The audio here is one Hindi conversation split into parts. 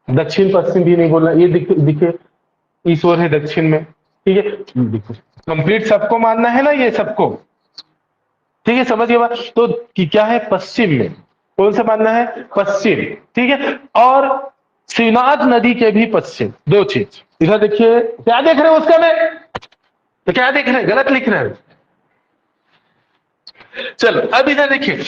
दक्षिण पश्चिम भी नहीं बोलना, ये दिखे ईश्वर है दक्षिण में, ठीक है, देखो कंप्लीट सबको मानना है ना, ये सबको, ठीक है, समझ गए बात। तो कि क्या है पश्चिम में, कौन सा मानना है, पश्चिम, ठीक है। और शिवनाथ नदी के भी पश्चिम, दो चीज। इधर देखिए क्या देख रहे हो उसका में, तो क्या देख रहे हैं, गलत लिख रहे हैं। चलो अब इधर देखिए,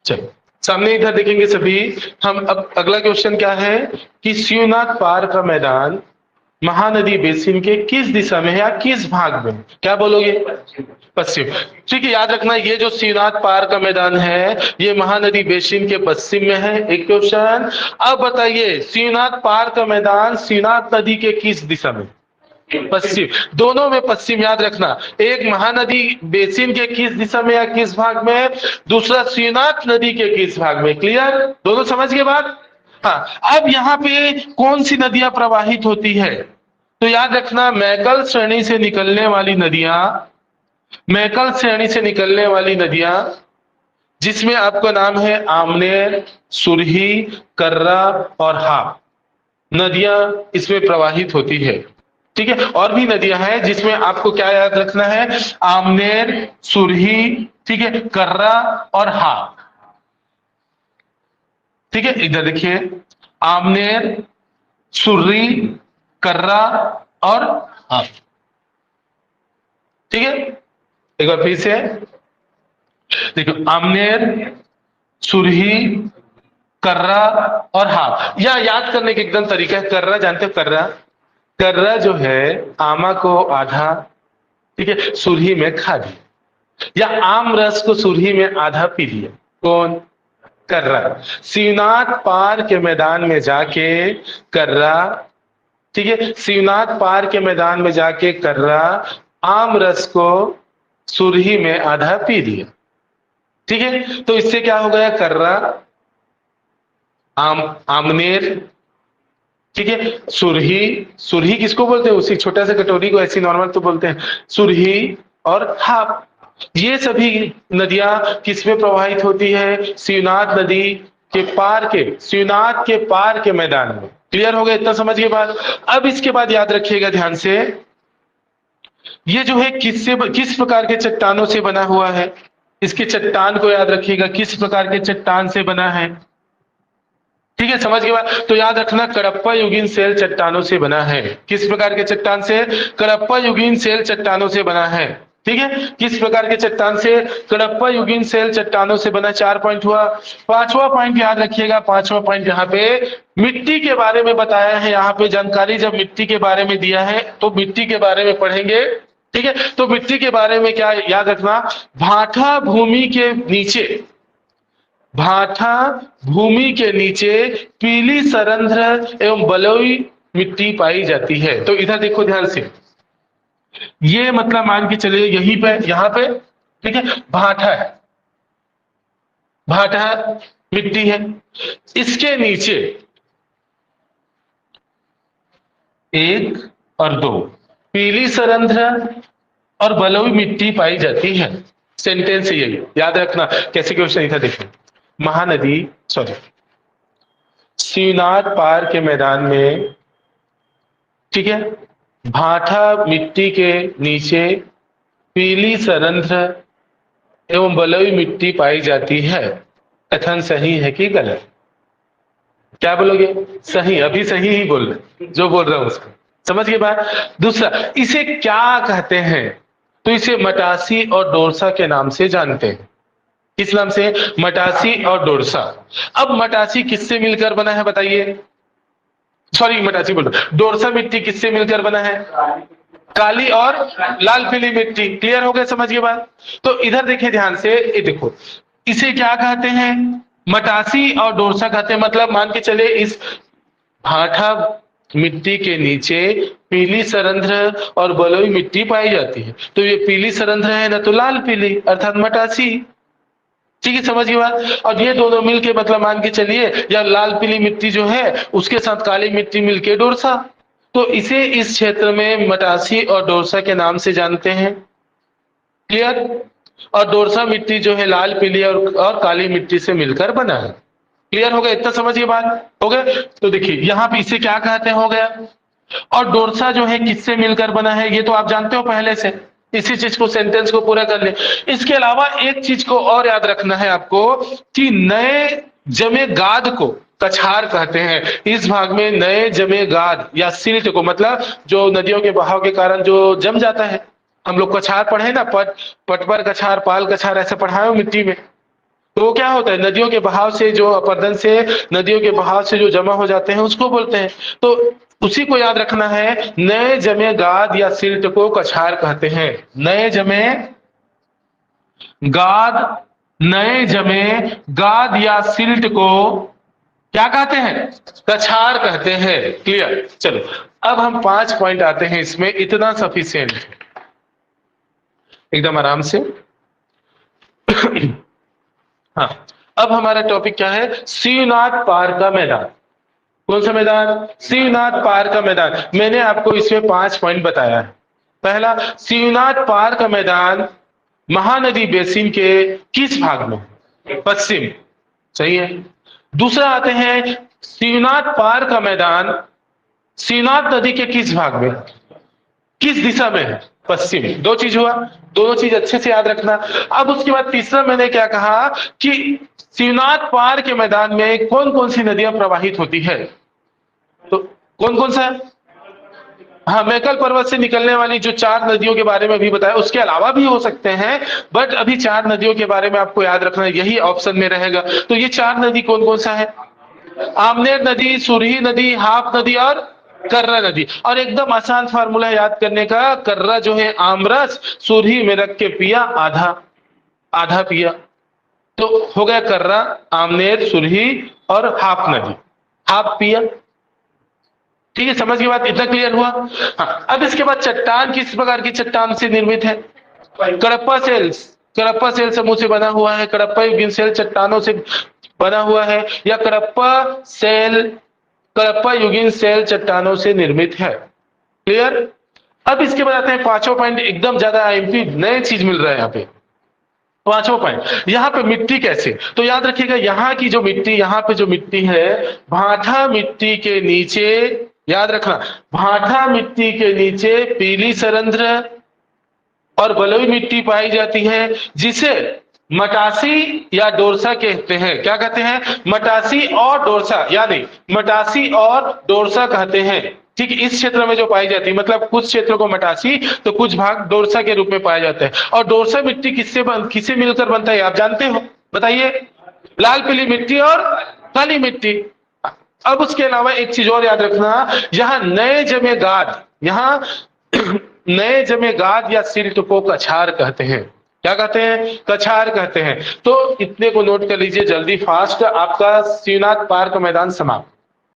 चलो सामने इधर देखेंगे सभी हम। अब अगला क्वेश्चन क्या है कि शिवनाथ पार का मैदान महानदी बेसिन के किस दिशा में है या किस भाग में, क्या बोलोगे, पश्चिम, ठीक है। याद रखना ये जो शिवनाथ पार का मैदान है ये महानदी बेसिन के पश्चिम में है, एक क्वेश्चन। अब बताइए शिवनाथ पार का मैदान शिवनाथ नदी के किस दिशा में, पश्चिम, दोनों में पश्चिम, याद रखना। एक महानदी बेसिन के किस दिशा में या किस भाग में, दूसरा शिवनाथ नदी के किस भाग में, क्लियर, दोनों समझ गए बात। हाँ अब यहाँ पे कौन सी नदियां प्रवाहित होती है, तो याद रखना मैकल श्रेणी से निकलने वाली नदियां, मैकल श्रेणी से निकलने वाली नदियां जिसमें आपका नाम है आमनेर, सुरही, कर्रा और हाप, नदियां इसमें प्रवाहित होती है, ठीक है। और भी नदियां हैं जिसमें आपको क्या याद रखना है, आमनेर, सुरही, ठीक है, कर्रा और हाप, ठीक है। इधर देखिए आमनेर, सुर्री, कर्रा और हाप, ठीक है। एक बार फिर से देखो आमनेर, सुरही, कर्रा और हाप, या याद करने के एकदम तरीका है, कर्रा जानते हो, कर्रा, कर्रा जो है आमा को आधा, ठीक है, सुरही में खा दिया, या आम रस को सुरही में आधा पी लिया, कौन, कर्रा। शिवनाथ पार के मैदान में जाके कर्रा, ठीक है, शिवनाथ पार के मैदान में जाके कर्रा आम रस को सुरही में आधा पी लिया, ठीक है। तो इससे क्या हो गया, कर्रा, आमनेर, ठीक है, सुरही, सुरही किसको बोलते हैं, उसी छोटा सा कटोरी को ऐसी नॉर्मल तो बोलते हैं, सुरही और हाप, ये सभी नदियां किसमें प्रवाहित होती है, शिवनाथ नदी के पार के, शिवनाथ के पार के मैदान में, क्लियर हो गया, इतना समझ के बाद। अब इसके बाद याद रखिएगा ध्यान से, ये जो है किस प्रकार के चट्टानों से बना हुआ है, इसके चट्टान को याद रखिएगा, किस प्रकार के चट्टान से बना है, ठीक है, समझ के बाद। तो याद रखना कडप्पा युगीन सेल चट्टानों से बना है, किस प्रकार के चट्टान से, कडप्पा युगीन सेल चट्टानों से बना है, ठीक है। किस प्रकार के चट्टान से, कडप्पा युगीन सेल चट्टानों से बना, 4 पॉइंट हुआ। पांचवा पॉइंट याद रखिएगा, पांचवा पॉइंट यहाँ पे मिट्टी के बारे में बताया है, यहाँ पे जानकारी जब मिट्टी के बारे में दिया है तो मिट्टी के बारे में पढ़ेंगे, ठीक है। तो मिट्टी के बारे में क्या याद रखना, भाठा भूमि के नीचे, भाठा भूमि के नीचे पीली सरंध्र एवं बलुई मिट्टी पाई जाती है। तो इधर देखो ध्यान से, ये मतलब मान के चलिए यहीं पे, यहां पे, ठीक है, भाठा है, भाठा मिट्टी है, इसके नीचे 1 और 2 पीली सरंध्र और बलुई मिट्टी पाई जाती है, सेंटेंस यही याद रखना। कैसे क्वेश्चन इधर देखो, महानदी, सॉरी, शिवनाथ पार के मैदान में, ठीक है, भाठा मिट्टी के नीचे पीली सरंध्र एवं बलुई मिट्टी पाई जाती है, कथन सही है कि गलत, क्या बोलोगे, सही, अभी सही ही बोल रहे, जो बोल रहा हूं उसको, समझ गए बात। दूसरा, इसे क्या कहते हैं, तो इसे मटासी और डोरसा के नाम से जानते हैं, किस नाम से, मटासी और डोरसा। अब मटासी किससे मिलकर बना है बताइए, सॉरी मटासी बोल रहा, डोरसा मिट्टी किससे मिलकर बना है, काली और लाल पीली मिट्टी, क्लियर हो गया, समझ के बाद। तो इधर देखिए ध्यान से, ये देखो इसे क्या कहते हैं, मटासी और डोरसा कहते हैं, मतलब मान के चले इस भाठा मिट्टी के नीचे पीली सरंध्र और बलुई मिट्टी पाई जाती है, तो ये पीली सरंध्र है ना, तो लाल पीली अर्थात मटासी, ठीक है, समझ गए बात। और ये दोनों मिलके मतलब मान के चलिए, या लाल पीली मिट्टी जो है उसके साथ काली मिट्टी मिलके डोरसा, तो इसे इस क्षेत्र में मटासी और डोरसा के नाम से जानते हैं, क्लियर। और डोरसा मिट्टी जो है लाल पीली और काली मिट्टी से मिलकर बना है, क्लियर हो गया? इतना समझिए बात हो गया। तो देखिए यहाँ पे इसे क्या कहते हैं, हो गया। और डोरसा जो है किससे मिलकर बना है, ये तो आप जानते हो पहले से। इसी चीज को, सेंटेंस को पूरा कर ले। इसके अलावा एक चीज को और याद रखना है आपको कि नए जमे गाद को कछार कहते हैं। इस भाग में नए जमे गाद या सिल्ट को, मतलब जो नदियों के बहाव के कारण जो जम जाता है, हम लोग कछार पढ़े ना, पट पर कछार, पाल कछार, ऐसे पढ़ाए हो मिट्टी में। तो वो क्या होता है, नदियों के बहाव से, जो अपर्दन से नदियों के बहाव से जो जमा हो जाते हैं उसको बोलते हैं। तो उसी को याद रखना है। नए जमे गाद या सिल्ट को कछार कहते हैं। नए जमे गाद, नए जमे गाद या सिल्ट को क्या कहते हैं, कछार कहते हैं। क्लियर? चलो अब हम 5 पॉइंट आते हैं इसमें, इतना सफिशियंट है एकदम आराम से। हाँ, अब हमारा टॉपिक क्या है, शिवनाथ पार का मैदान। कौन सा मैदान? शिवनाथ पार का मैदान। मैंने आपको इसमें 5 पॉइंट बताया है। पहला, शिवनाथ पार का मैदान महानदी बेसिन के किस भाग में? पश्चिम। सही है। दूसरा आते हैं, शिवनाथ पार का मैदान शिवनाथ नदी के किस भाग में, किस दिशा में है? पश्चिम। 2 चीज हुआ, दोनों चीज अच्छे से याद रखना। अब उसके बाद तीसरा मैंने क्या कहा कि शिवनाथ पार के मैदान में कौन कौन सी नदियां प्रवाहित होती है? तो कौन कौन सा? हाँ, मैकल पर्वत से निकलने वाली जो 4 नदियों के बारे में भी बताया, उसके अलावा भी हो सकते हैं, बट अभी 4 नदियों के बारे में आपको याद रखना है, यही ऑप्शन में रहेगा। तो ये 4 नदी कौन कौन सा है? आमनेर नदी, सुरही नदी, हाप नदी और कर्रा नदी। और एकदम आसान फार्मूला याद करने का, कर्रा जो है आमरस, सुरही में रख के पिया आधा, आधा पिया। तो हो गया कर्रा, आमनेर, सुरही और हाप नदी, हाप पिया। ठीक है, समझ की बात? इतना क्लियर हुआ? हाँ, अब इसके बाद चट्टान किस प्रकार की चट्टान से निर्मित है? कडप्पा सेल्स, कडप्पा सेल समूह से बना हुआ है। कडप्पा युगीन सेल चट्टानों से बना हुआ है, या कडप्पा सेल, कडप्पा युगीन सेल चट्टानों से निर्मित है। क्लियर? अब इसके बाद आते हैं 5वां पॉइंट, एकदम ज्यादा आईएमपी नए चीज मिल रहा है यहाँ पे। 5वां पॉइंट, यहाँ पे मिट्टी कैसे? तो याद रखिएगा, यहाँ की जो मिट्टी, यहाँ पे जो मिट्टी है, भाठा मिट्टी के नीचे, याद रखना, भाठा मिट्टी के नीचे पीली सरंध्र और बलुई मिट्टी पाई जाती है, जिसे मटासी या डोरसा कहते हैं। क्या कहते हैं? मटासी और डोरसा, यानी मटासी और डोरसा कहते हैं। ठीक, इस क्षेत्र में जो पाई जाती है, मतलब कुछ क्षेत्रों को मटासी तो कुछ भाग डोरसा के रूप में पाया जाता है। और डोरसा मिट्टी किससे मिलकर बनता है, आप जानते हो? बताइए। लाल पीली मिट्टी और काली मिट्टी। अब उसके अलावा एक चीज और याद रखना, यहाँ नए जमे गाद, यहाँ नए जमे गाद या सिल्ट को कछार कहते हैं। क्या कहते हैं? कछार कहते हैं। तो इतने को नोट कर लीजिए जल्दी, फास्ट। आपका शिवनाथ पार का मैदान समाप्त।